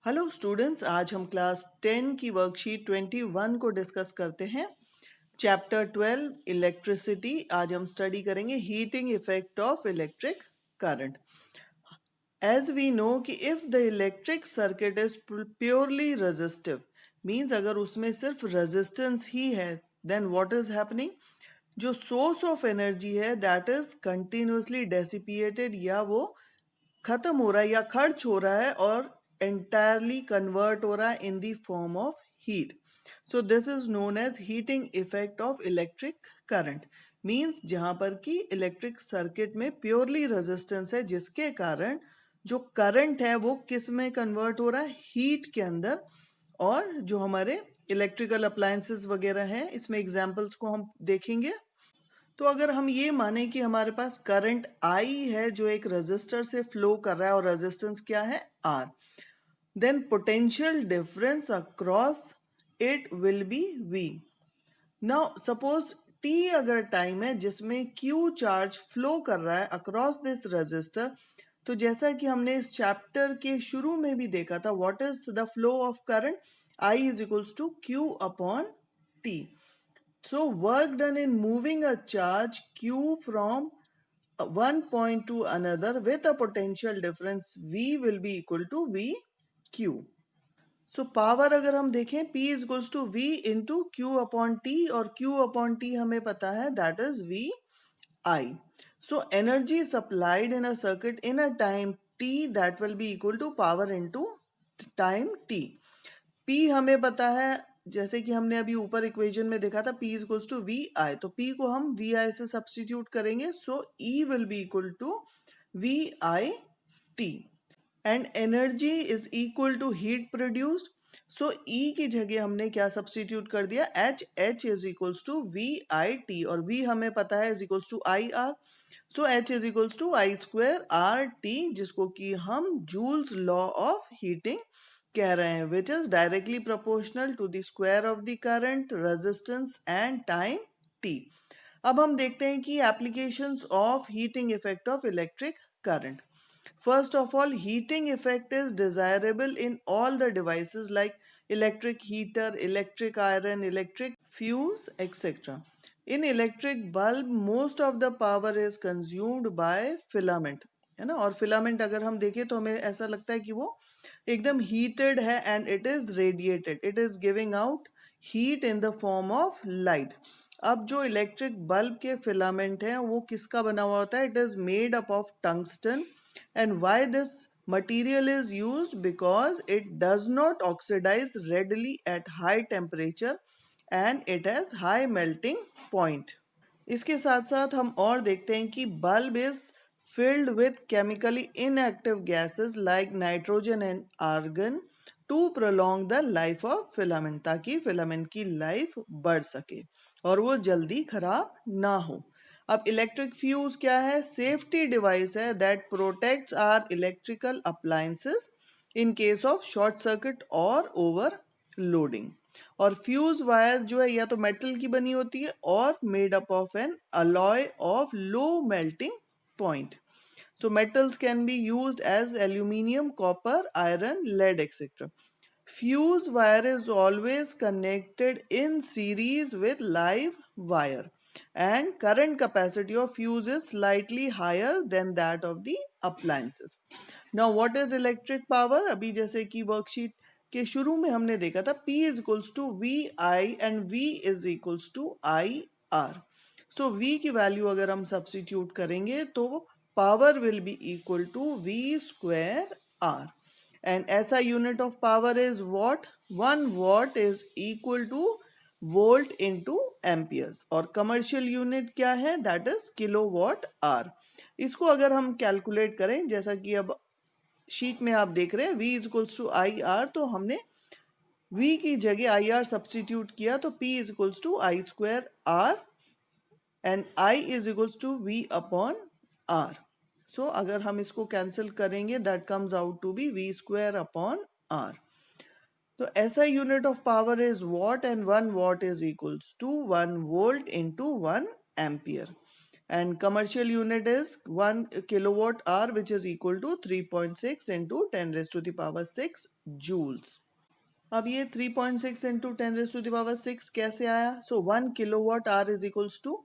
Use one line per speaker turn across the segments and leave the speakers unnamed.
Hello students, आज हम class 10 की वर्कशीट 21 को डिस्कस करते हैं। Chapter 12 electricity. आज हम स्टडी करेंगे heating effect of electric current. As we know कि if the electric circuit is purely resistive, means अगर उसमें सिर्फ रेजिस्टेंस ही है, देन व्हाट इज हैपनिंग, जो सोर्स ऑफ एनर्जी है दैट इज कंटिन्यूसली डेसिपिएटेड, या वो खत्म हो रहा है या खर्च हो रहा है और entirely convert हो रहा है in the form of heat. So this is known as heating effect of electric current. Means जहाँ पर कि इलेक्ट्रिक सर्किट में प्योरली रेजिस्टेंस है, जिसके कारण जो करंट है वो किस में कन्वर्ट हो रहा है, हीट के अंदर। और जो हमारे इलेक्ट्रिकल अप्लायंसेस वगैरह हैं, इसमें एग्जांपल्स को हम देखेंगे। तो अगर हम ये माने कि हमारे पास करंट आई है जो एक रेजिस्टर से फ्लो कर रहा है और रेजिस्टेंस क्या है, R, then potential difference across it will be V. Now suppose T अगर टाइम है जिसमें क्यू चार्ज फ्लो कर रहा है अक्रॉस दिस रेजिस्टर, तो जैसा कि हमने इस चैप्टर के शुरू में भी देखा था, what is the flow of current, I is equals to Q upon T. So work done in moving a charge q from one point to another with a potential difference V will be equal to VQ. So power अगर हम देखें P is equals to V into Q upon T, और Q upon T हमें पता है that is VI. So energy supplied in a circuit in a time T that will be equal to power into time T. P हमें पता है, जैसे कि हमने अभी ऊपर इक्वेशन में देखा था, P is equals to V I, तो P को हम वी आई से सब्सटीट्यूट करेंगे, so E will be equal to V I T, and energy is equal to heat produced. So E की जगह हमने क्या सब्सटीट्यूट कर दिया, H is equals to V I T, और V हमें पता है is equals to I R. So H is equals to I square R T, जिसको कि हम जूल्स लॉ ऑफ हीटिंग कह रहे हैं, which is directly proportional to the square of the current, resistance and time T. अब हम देखते हैं कि applications of heating effect of electric current. First of all, heating effect is desirable in all the devices like electric heater, electric iron, electric fuse, etc. In electric bulb, most of the power is consumed by filament, है ना। और filament अगर हम देखें तो हमें ऐसा लगता है कि वो एकदम हीटेड है and it is radiated, it is giving out heat in the form of light. अब जो इलेक्ट्रिक बल्ब के फिलामेंट हैं वो किसका बना हुआ होता है, it is made up of tungsten. And why this material is used? Because it does not oxidize readily at high temperature and it has high melting point. इसके साथ साथ हम और देखते हैं कि bulb is filled with chemically inactive gases like nitrogen and argon to prolong the life of filament, ताकि filament की लाइफ बढ़ सके और वो जल्दी खराब ना हो। अब इलेक्ट्रिक फ्यूज क्या है, सेफ्टी डिवाइस है that protects our electrical appliances in case of short circuit और ओवर लोडिंग। और फ्यूज वायर जो है या तो मेटल की बनी होती है और made up of N alloy of low melting point. So metals can be used as aluminium, copper, iron, lead, etc. Fuse wire is always connected in series with live wire, and current capacity of fuse is slightly higher than that of the appliances. Now what is electric power? अभी जैसे कि worksheet के शुरू में हमने देखा था, P is equals to VI and V is equals to IR. So V की वैल्यू अगर हम सब्स्टिट्यूट करेंगे तो power will be equal to V square R. And SI unit of power is watt. 1 watt is equal to volt into amperes, और commercial unit क्या है, that is kilowatt hour. इसको अगर हम कैलकुलेट करें, जैसा कि अब शीट में आप देख रहे हैं, V is equals to I R, तो हमने V की जगह आई आर सब्सटीट्यूट किया, तो P is equals to I square R and I is equals to V upon R. सो अगर हम इसको कैंसिल करेंगे, that comes out to be V square upon R. तो SI unit of power is watt and 1 watt is equals to 1 volt into 1 ampere. and commercial unit is 1 kilowatt hour, which is equal to 3.6 into 10 raised to the power 6 joules. अब ये 3.6 into 10 raised to the power 6 कैसे आया? So 1 kilowatt hour is equals to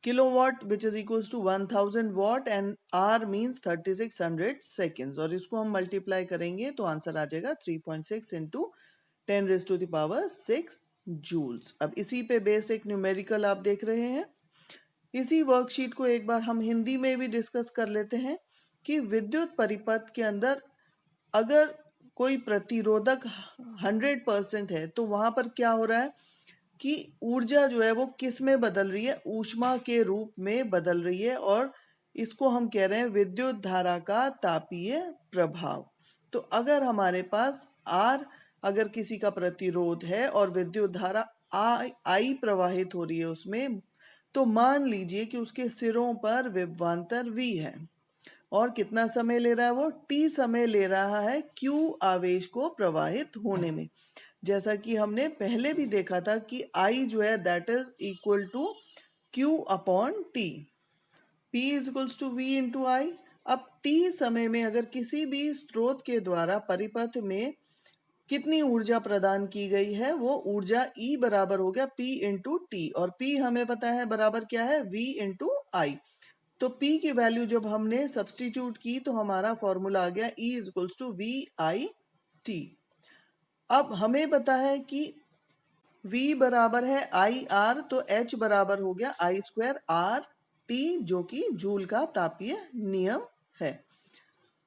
kilowatt, which is equals to 1000 watt, and hour means 3600 seconds, और इसको हम multiply करेंगे तो answer आ जाएगा 3.6 into 10 raised to the power 6 joules. अब इसी पे बेस्ड एक न्यूमेरिकल आप देख रहे हैं। इसी वर्कशीट को एक बार हम हिंदी में भी डिस्कस कर लेते हैं कि विद्युत परिपथ के अंदर अगर कोई प्रतिरोधक 100% है तो वहां पर क्या हो रहा है कि ऊर्जा जो है वो किस में बदल रही है? ऊष्मा के रूप में बदल रही है, और इसको हम कह रहे हैं विद्युत धारा का तापीय प्रभाव। तो अगर हमारे पास आर अगर किसी का प्रतिरोध है और विद्युत धारा आई प्रवाहित हो रही है उसमें, तो मान लीजिए कि उसके सिरों पर विभवांतर V है और कितना समय ले रहा है? वो T समय ले रहा है Q आवेश को प्रवाहित होने में। जैसा कि हमने पहले भी देखा था कि I जो है that is equal to Q upon T, P is equals to V into I। अब T समय में अगर किसी भी स्रोत के द्वारा परिपथ में कितनी ऊर्जा प्रदान की गई है, वो ऊर्जा E बराबर हो गया P इंटू टी, और P हमें पता है बराबर क्या है? V इंटू आई। तो P की वैल्यू जब हमने सब्स्टिट्यूट की तो हमारा फॉर्मूला आ गया E is equals to V I T. अब हमें पता है कि V बराबर है आई आर, तो H बराबर हो गया आई स्क्वायर आर टी, जो कि जूल का तापीय नियम है।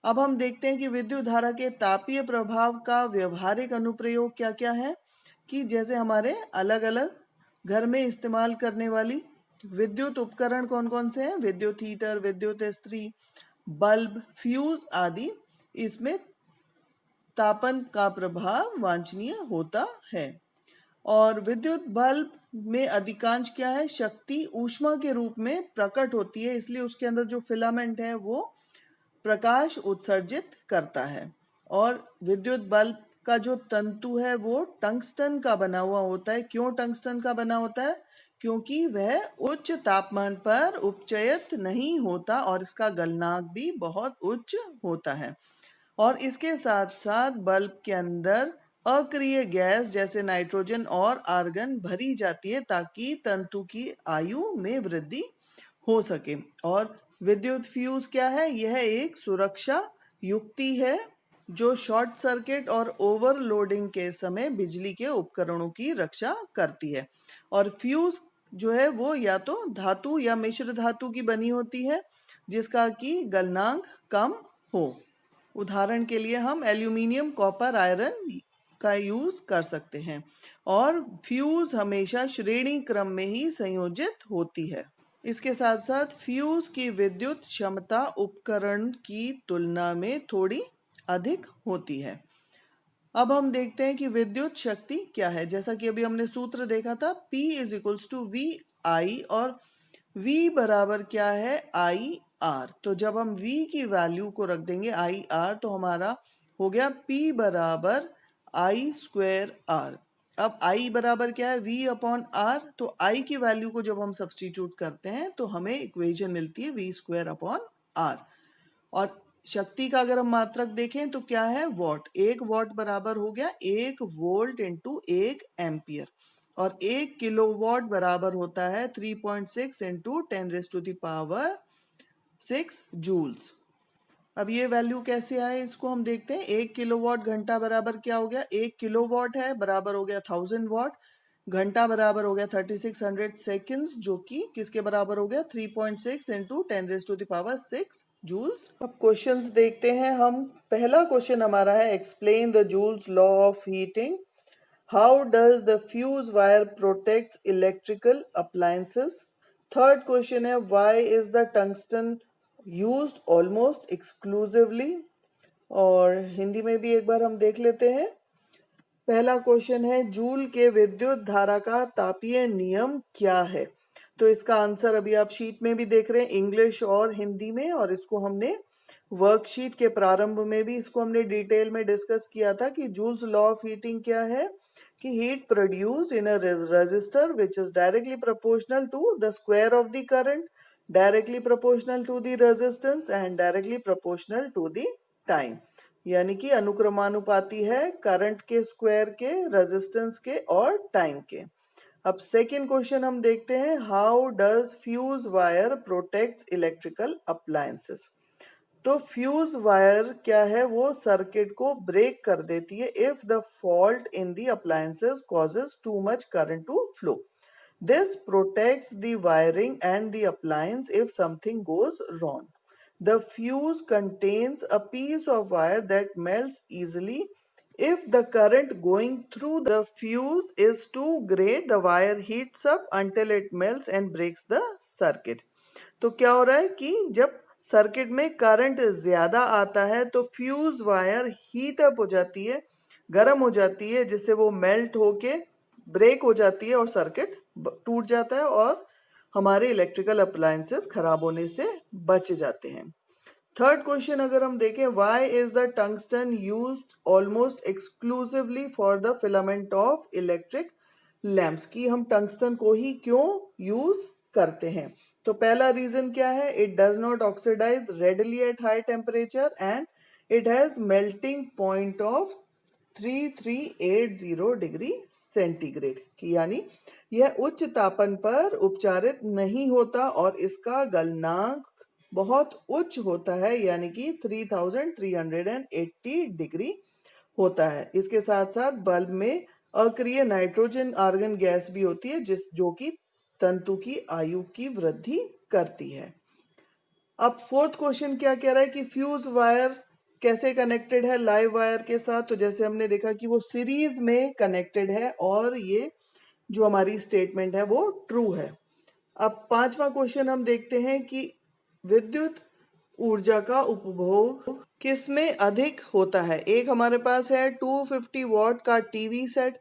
अब हम देखते हैं कि विद्युत धारा के तापीय प्रभाव का व्यवहारिक अनुप्रयोग क्या क्या है। कि जैसे हमारे अलग अलग घर में इस्तेमाल करने वाली विद्युत उपकरण कौन कौन से हैं? विद्युत हीटर, विद्युत इस्त्री, बल्ब, फ्यूज आदि, इसमें तापन का प्रभाव वांछनीय होता है। और विद्युत बल्ब में अधिकांश क्या है? शक्ति ऊष्मा के रूप में प्रकट होती है, इसलिए उसके अंदर जो फिलामेंट है वो प्रकाश उत्सर्जित करता है। और विद्युत बल्ब का जो तंतु है वो टंगस्टन का बना हुआ होता है। क्यों टंगस्टन का बना होता है? क्योंकि वह उच्च तापमान पर उपचयित नहीं होता और इसका गलनांक भी बहुत उच्च होता है। और इसके साथ साथ बल्ब के अंदर अक्रिय गैस जैसे नाइट्रोजन और आर्गन भरी जाती है ताकि तंतु की आयु में वृद्धि हो सके। और विद्युत फ्यूज क्या है? यह एक सुरक्षा युक्ति है जो शॉर्ट सर्किट और ओवरलोडिंग के समय बिजली के उपकरणों की रक्षा करती है। और फ्यूज जो है वो या तो धातु या मिश्र धातु की बनी होती है जिसका कि गलनांक कम हो। उदाहरण के लिए हम एल्यूमिनियम, कॉपर, आयरन का यूज कर सकते हैं। और फ्यूज हमेशा श्रेणी क्रम में ही संयोजित होती है। इसके साथ साथ फ्यूज की विद्युत क्षमता उपकरण की तुलना में थोड़ी अधिक होती है। अब हम देखते हैं कि विद्युत शक्ति क्या है। जैसा कि अभी हमने सूत्र देखा था, P is equals to V I, और V बराबर क्या है? I R. तो जब हम V की वैल्यू को रख देंगे आई आर, तो हमारा हो गया P बराबर आई स्क्वायर आर। अब I बराबर क्या है? V upon R. तो I की वैल्यू को जब हम सब्स्टिट्यूट करते हैं तो हमें इक्वेशन मिलती है V स्क्वायर अपॉन आर। और शक्ति का अगर हम मात्रक देखें तो क्या है? वॉट। 1 वॉट बराबर हो गया 1 वोल्ट इंटू 1 एम्पियर, और 1 किलोवाट बराबर होता है 3.6 into 10 raise to the power 6 joules. अब ये वैल्यू कैसे आए इसको हम देखते हैं। 1 किलोवाट घंटा बराबर क्या हो गया? 1 किलोवाट है बराबर हो गया 1000 वॉट। घंटा बराबर हो गया 3600 सेकेंड्स, जो कि किसके बराबर हो गया? 3.6 into 10 raise to the power 6 joules. अब क्वेश्चंस देखते हैं हम। पहला क्वेश्चन हमारा है explain the joules law of heating. How does the fuse wire protects electrical appliances? Third question है why is the tungsten used almost exclusively? और हिंदी में भी एक बार हम देख लेते हैं। पहला क्वेश्चन है जूल के विद्युत धारा का तापीय नियम क्या है? तो इसका आंसर अभी आप शीट में भी देख रहे हैं, इंग्लिश और हिंदी में, और इसको हमने वर्कशीट के प्रारंभ में भी इसको हमने डिटेल में डिस्कस किया था कि जूल्स लॉ ऑफ हीटिंग क्या है। कि heat produce in a resistor which is directly proportional to the square of the current directly proportional to the resistance and directly proportional to the time, यानी कि अनुक्रमानुपाती है current के square के, resistance के और टाइम के। अब सेकेंड क्वेश्चन हम देखते हैं, how does fuse wire protects electrical appliances. तो फ्यूज वायर क्या है, वो सर्किट को ब्रेक कर देती है if the fault in the appliances causes too much current to flow. This protects the wiring and the appliance if something goes wrong. The fuse contains a piece of wire that melts easily. If the current going through the fuse is too great, the wire heats up until it melts and breaks the circuit. तो क्या हो रहा है कि जब circuit में current ज्यादा आता है तो फ्यूज वायर हीट अप हो जाती है, गर्म हो जाती है, जिससे वो मेल्ट होके ब्रेक हो जाती है और सर्किट टूट जाता है और हमारे इलेक्ट्रिकल अप्लायंसेस खराब होने से बच जाते हैं। थर्ड क्वेश्चन अगर हम देखें, why is the tungsten used almost exclusively for the filament of electric lamps, की हम टंगस्टन को ही क्यों यूज करते हैं। तो पहला रीजन क्या है, it does not oxidise readily at high temperature and it has melting point of 3380 degree centigrade की, यानी यह उच्च तापन पर उपचारित नहीं होता और इसका गलनांक बहुत उच्च होता है, यानी कि 3380 डिग्री होता है। इसके साथ साथ बल्ब में अक्रिय नाइट्रोजन आर्गन गैस भी होती है जो कि तंतु की आयु की वृद्धि करती है। अब फोर्थ क्वेश्चन क्या कह रहा है कि फ्यूज वायर कैसे कनेक्टेड है लाइव वायर के साथ। तो जैसे हमने देखा कि वो सीरीज में कनेक्टेड है और ये जो हमारी स्टेटमेंट है वो ट्रू है। अब पांचवा क्वेश्चन हम देखते हैं कि विद्युत ऊर्जा का उपभोग किसमें अधिक होता है। एक हमारे पास है 250 वॉट का टीवी सेट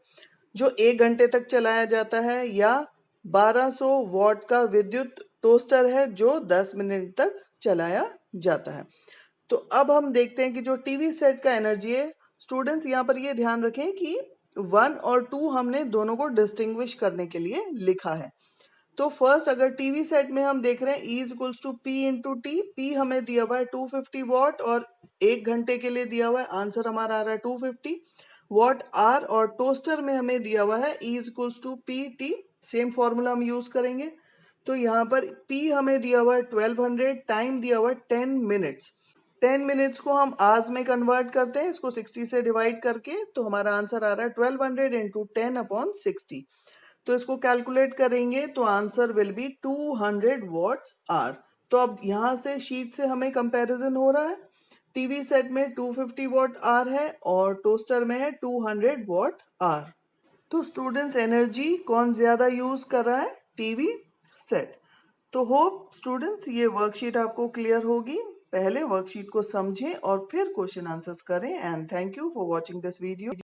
जो 1 घंटे तक चलाया जाता है, या 1200 वॉट का विद्युत टोस्टर है जो 10 मिनट तक चलाया जाता है। तो अब हम देखते हैं कि जो टीवी सेट का एनर्जी है, स्टूडेंट्स यहाँ पर ये ध्यान रखें कि 1 और 2 हमने दोनों को डिस्टिंग्विश करने के लिए लिखा है। तो फर्स्ट अगर टीवी सेट में हम देख रहे हैं E equals to P into T, P हमें दिया हुआ है 250 वॉट और 1 घंटे के लिए दिया हुआ है, आंसर हमारा आ रहा है 250 वॉट आर। और टोस्टर में हमें दिया हुआ है E equals to P T, same formula हम यूज करेंगे। तो यहाँ पर P हमें दिया हुआ है 1200, टाइम दिया हुआ है 10 मिनट्स। 10 मिनट्स को हम आवर्स में कन्वर्ट करते हैं, इसको 60 से डिवाइड करके, तो हमारा आंसर आ रहा है 1200 इंटू 10/60। तो इसको कैलकुलेट करेंगे तो answer will be 200 watts are. तो अब यहाँ से शीट से हमें कंपैरिजन हो रहा है, टीवी सेट में 250 वॉट आर है और टोस्टर में है 200 वॉट आर। तो स्टूडेंट्स एनर्जी कौन ज्यादा यूज कर रहा है, टीवी सेट। तो होप स्टूडेंट्स ये वर्कशीट आपको क्लियर होगी। पहले वर्कशीट को समझें और फिर क्वेश्चन आंसर्स करें। And thank you for watching this video.